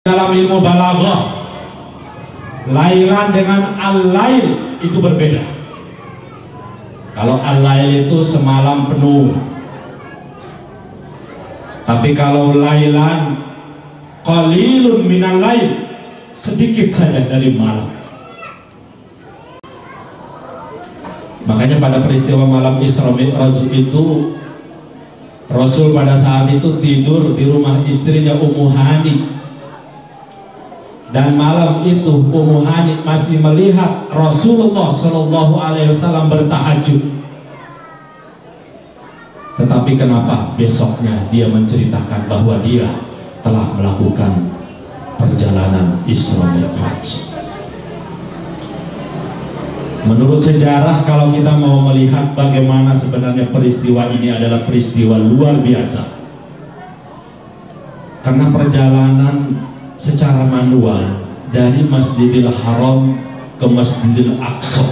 Dalam ilmu balaghah, lailan dengan al-lail itu berbeda. Kalau al-lail itu semalam penuh, tapi kalau lailan qalilun minal lail, sedikit saja dari malam. Makanya pada peristiwa malam Isra Mi'raj itu Rasul pada saat itu tidur di rumah istrinya Ummu Hani. Dan malam itu Ummu Hani masih melihat Rasulullah Shallallahu Alaihi Wasallam bertahajud. Tetapi kenapa besoknya dia menceritakan bahwa dia telah melakukan perjalanan Isra Mi'raj? Menurut sejarah, kalau kita mau melihat bagaimana sebenarnya peristiwa ini adalah peristiwa luar biasa, karena perjalanan secara manual dari Masjidil Haram ke Masjidil Aqsa,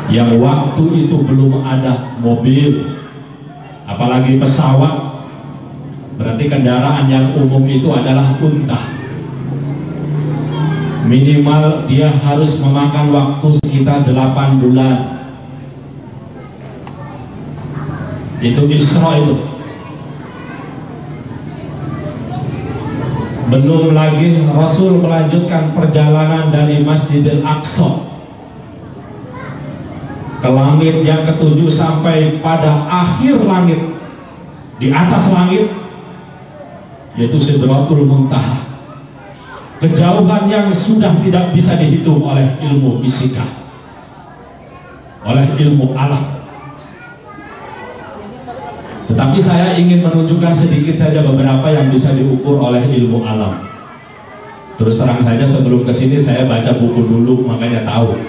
yang waktu itu belum ada mobil apalagi pesawat, berarti kendaraan yang umum itu adalah unta. Minimal dia harus memakan waktu sekitar 8 bulan. Itu Isra itu. Belum lagi Rasul melanjutkan perjalanan dari Masjidil Aqsa ke langit yang ketujuh sampai pada akhir langit, di atas langit, yaitu Sidratul Muntaha. Kejauhan yang sudah tidak bisa dihitung oleh ilmu fisika, oleh ilmu alam. Tetapi saya ingin menunjukkan sedikit saja beberapa yang bisa diukur oleh ilmu alam. Terus terang saja, sebelum kesini saya baca buku dulu, makanya tahu.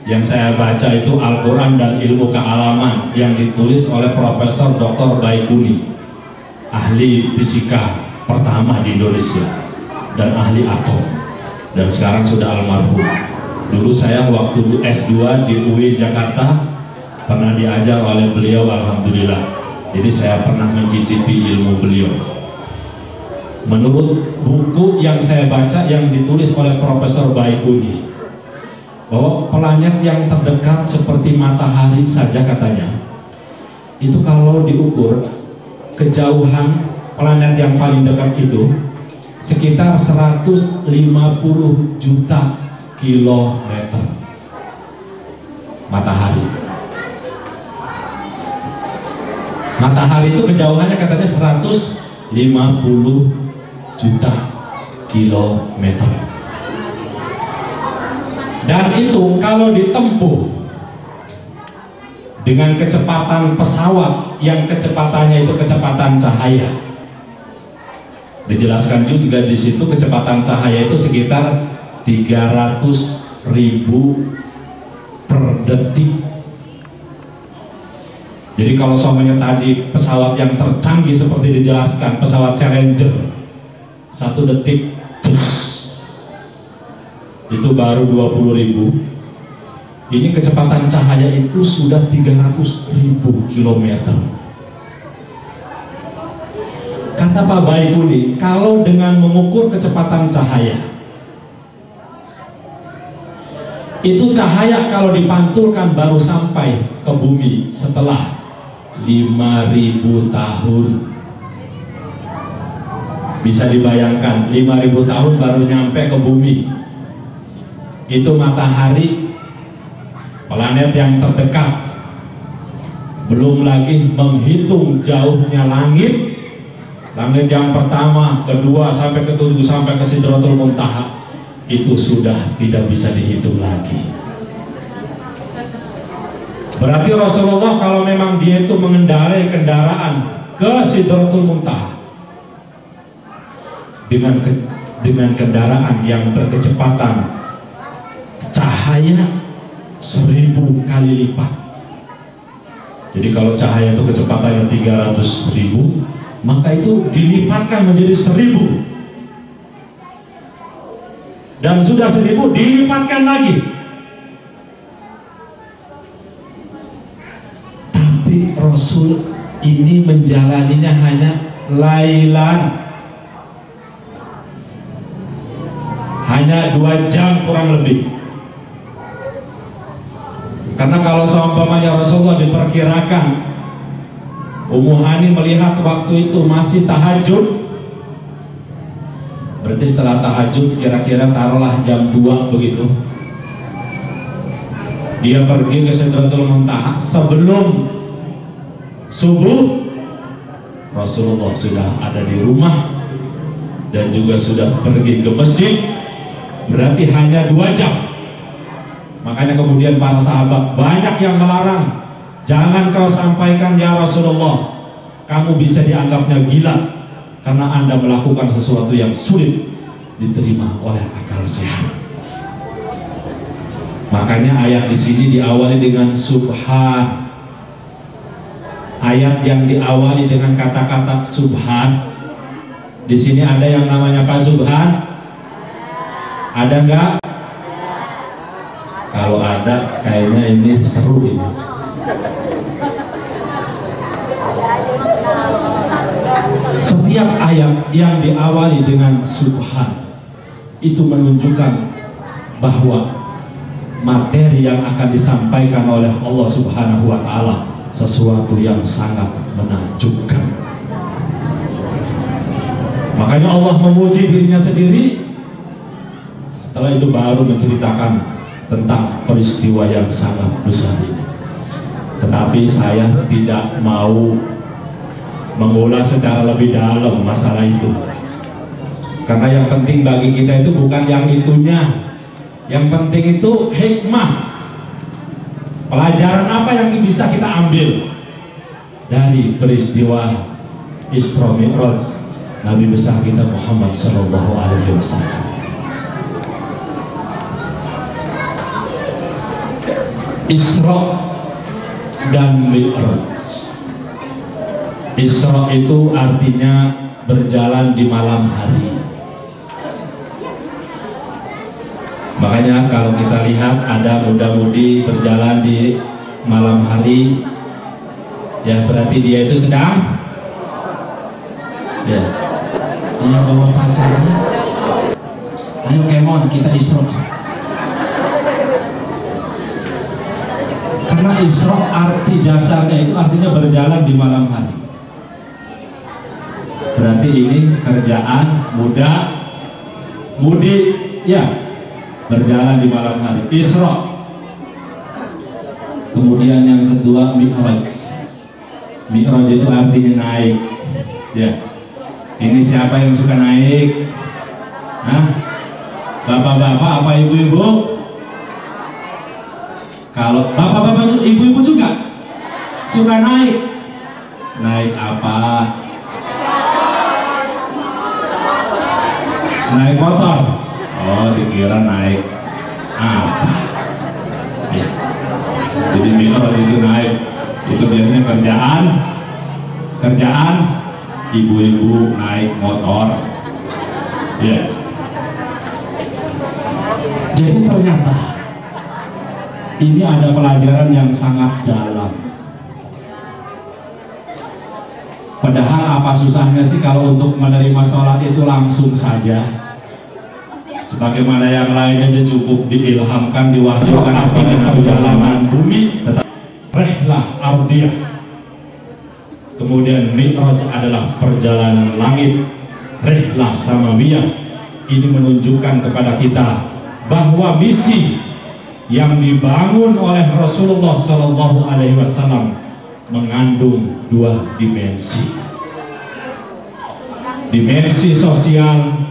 Yang saya baca itu Al-Quran dan Ilmu Kealaman yang ditulis oleh Profesor Dr. Baikuni, ahli fisika pertama di Indonesia dan ahli atom, dan sekarang sudah almarhum. Dulu saya waktu S2 di UI Jakarta pernah diajar oleh beliau, alhamdulillah. Jadi saya pernah mencicipi ilmu beliau. Menurut buku yang saya baca yang ditulis oleh Profesor Baikuni, bahwa planet yang terdekat seperti matahari saja katanya, itu kalau diukur kejauhan planet yang paling dekat itu sekitar 150 juta kilometer. Matahari itu kejauhannya katanya 150 juta kilometer. Dan itu kalau ditempuh dengan kecepatan pesawat yang kecepatannya itu kecepatan cahaya. Dijelaskan juga di situ kecepatan cahaya itu sekitar 300.000 per detik. Jadi kalau soalnya tadi pesawat yang tercanggih seperti dijelaskan, pesawat Challenger, 1 detik itu baru 20.000. Ini kecepatan cahaya itu sudah 300.000 kilometer. Kata Pak Baikuni, kalau dengan mengukur kecepatan cahaya, itu cahaya kalau dipantulkan baru sampai ke bumi setelah 5.000 tahun. Bisa dibayangkan, 5.000 tahun baru nyampe ke bumi. Itu matahari, planet yang terdekat. Belum lagi menghitung jauhnya langit. Langit yang pertama, kedua, sampai ke ketujuh, sampai ke Sidratul Muntaha, itu sudah tidak bisa dihitung lagi. Berarti Rasulullah kalau memang dia itu mengendarai kendaraan ke Sidratul Muntaha dengan kendaraan yang berkecepatan cahaya 1000 kali lipat. Jadi kalau cahaya itu kecepatannya 300.000, maka itu dilipatkan menjadi 1000, dan sudah 1000 dilipatkan lagi. Tapi Rasul ini menjalaninya hanya lailan, hanya 2 jam kurang lebih. Karena kalau seumpamanya Rasulullah diperkirakan Ummu Hani melihat waktu itu masih tahajud, berarti setelah tahajud kira-kira taruhlah jam 2 begitu, dia pergi ke Sidratul Muntaha. Sebelum subuh Rasulullah sudah ada di rumah dan juga sudah pergi ke masjid, berarti hanya 2 jam. Makanya kemudian para sahabat banyak yang melarang, jangan kau sampaikan ya Rasulullah, kamu bisa dianggapnya gila karena Anda melakukan sesuatu yang sulit diterima oleh akal sehat. Makanya ayat di sini diawali dengan subhan. Ayat yang diawali dengan kata-kata subhan. Di sini ada yang namanya Pak Subhan? Ada enggak? Kalau ada, kayaknya ini seru ini. Setiap ayat yang diawali dengan subhan itu menunjukkan bahwa materi yang akan disampaikan oleh Allah Subhanahu wa Ta'ala sesuatu yang sangat menakjubkan. Makanya Allah memuji dirinya sendiri, setelah itu baru menceritakan tentang peristiwa yang sangat besar ini. Tetapi saya tidak mau mengulas secara lebih dalam masalah itu, karena yang penting bagi kita itu bukan yang itunya. Yang penting itu hikmah, pelajaran apa yang bisa kita ambil dari peristiwa Isra Mi'raj Nabi besar kita Muhammad Sallallahu Alaihi Wasallam. Isra dan Mi'raj. Isra itu artinya berjalan di malam hari. Makanya kalau kita lihat ada muda-mudi berjalan di malam hari, ya berarti dia itu sedang ya dia bawa pacarnya. Ayo kemon kita Isra. Karena Isra arti dasarnya itu artinya berjalan di malam hari. Berarti ini kerjaan muda-mudi ya, berjalan di malam hari. Isra. Kemudian yang kedua Mi'raj. Mi'raj itu artinya naik. Ya. Ini siapa yang suka naik? Hah? Bapak-bapak apa ibu-ibu? Kalau bapak-bapak ibu-ibu juga suka naik. Naik apa? Naik motor. Oh, dikira naik apa? Ya. Jadi Mi'raj itu naik. Itu biasanya kerjaan ibu-ibu naik motor. Ya. Jadi ternyata ini ada pelajaran yang sangat dalam. Padahal apa susahnya sih kalau untuk menerima sholat itu langsung saja. Sebagaimana yang lainnya aja cukup diilhamkan, diwajibkan dengan perjalanan bumi, tetapi rehlah ardiyah. Kemudian Mi'raj adalah perjalanan langit, rehlah samawiyah. Ini menunjukkan kepada kita bahwa misi yang dibangun oleh Rasulullah Sallallahu Alaihi Wasallam mengandung 2 dimensi, dimensi sosial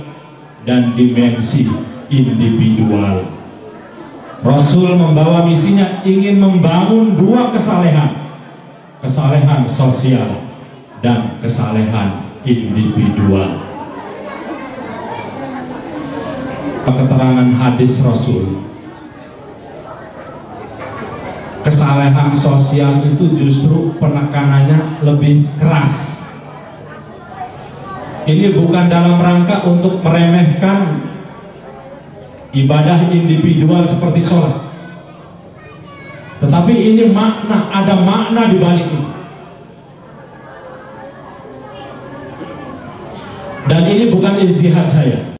dan dimensi individual. Rasul membawa misinya ingin membangun 2 kesalehan, kesalehan sosial dan kesalehan individual. Keterangan hadis Rasul, kesalehan sosial itu justru penekanannya lebih keras. Ini bukan dalam rangka untuk meremehkan ibadah individual seperti sholat, tetapi ini makna, ada makna di balik itu. Dan ini bukan ijtihad saya,